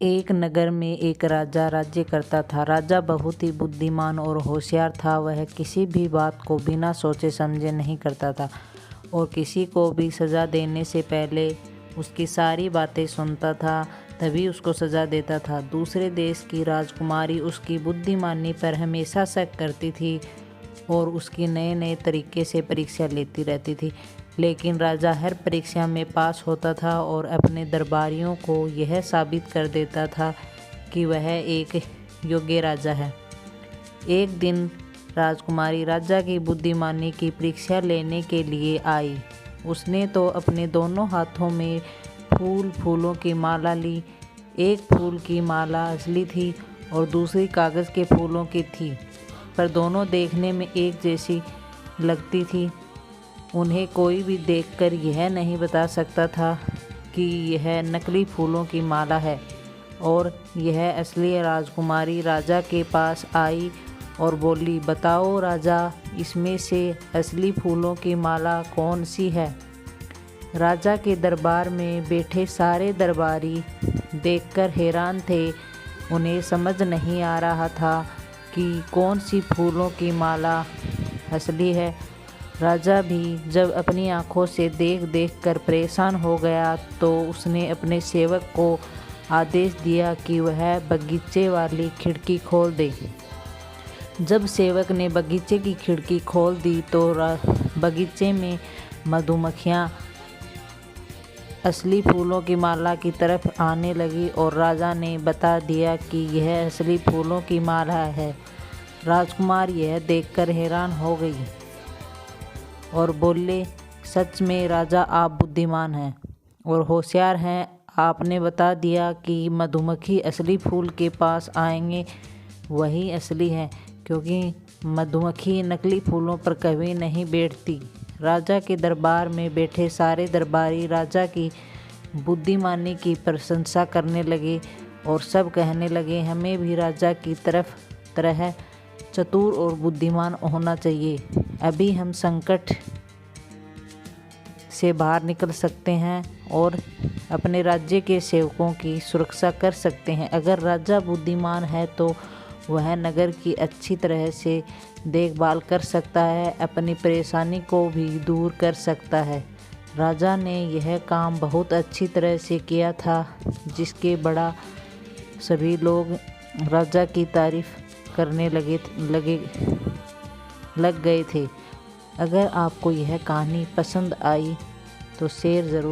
एक नगर में एक राजा राज्य करता था। राजा बहुत ही बुद्धिमान और होशियार था। वह किसी भी बात को बिना सोचे समझे नहीं करता था और किसी को भी सज़ा देने से पहले उसकी सारी बातें सुनता था, तभी उसको सज़ा देता था। दूसरे देश की राजकुमारी उसकी बुद्धिमानी पर हमेशा शक करती थी और उसकी नए नए तरीके से परीक्षा लेती रहती थी, लेकिन राजा हर परीक्षा में पास होता था और अपने दरबारियों को यह साबित कर देता था कि वह एक योग्य राजा है। एक दिन राजकुमारी राजा की बुद्धिमानी की परीक्षा लेने के लिए आई। उसने तो अपने दोनों हाथों में फूलों की माला ली। एक फूल की माला असली थी और दूसरी कागज़ के फूलों की थी, पर दोनों देखने में एक जैसी लगती थी। उन्हें कोई भी देखकर यह नहीं बता सकता था कि यह नकली फूलों की माला है और यह असली। राजकुमारी राजा के पास आई और बोली, बताओ राजा, इसमें से असली फूलों की माला कौन सी है? राजा के दरबार में बैठे सारे दरबारी देखकर हैरान थे। उन्हें समझ नहीं आ रहा था कि कौन सी फूलों की माला असली है। राजा भी जब अपनी आंखों से देख कर परेशान हो गया तो उसने अपने सेवक को आदेश दिया कि वह बगीचे वाली खिड़की खोल दे। जब सेवक ने बगीचे की खिड़की खोल दी तो बगीचे में मधुमक्खियाँ असली फूलों की माला की तरफ आने लगी और राजा ने बता दिया कि यह असली फूलों की माला है। राजकुमार यह देखकर हैरान हो गई और बोले, सच में राजा, आप बुद्धिमान हैं और होशियार हैं। आपने बता दिया कि मधुमक्खी असली फूल के पास आएंगे, वही असली है, क्योंकि मधुमक्खी नकली फूलों पर कभी नहीं बैठती। राजा के दरबार में बैठे सारे दरबारी राजा की बुद्धिमानी की प्रशंसा करने लगे और सब कहने लगे, हमें भी राजा की तरह चतुर और बुद्धिमान होना चाहिए। अभी हम संकट से बाहर निकल सकते हैं और अपने राज्य के सेवकों की सुरक्षा कर सकते हैं। अगर राजा बुद्धिमान है तो वह नगर की अच्छी तरह से देखभाल कर सकता है, अपनी परेशानी को भी दूर कर सकता है। राजा ने यह काम बहुत अच्छी तरह से किया था, जिसके बड़ा सभी लोग राजा की तारीफ करने लग गए थे। अगर आपको यह कहानी पसंद आई तो शेयर ज़रूर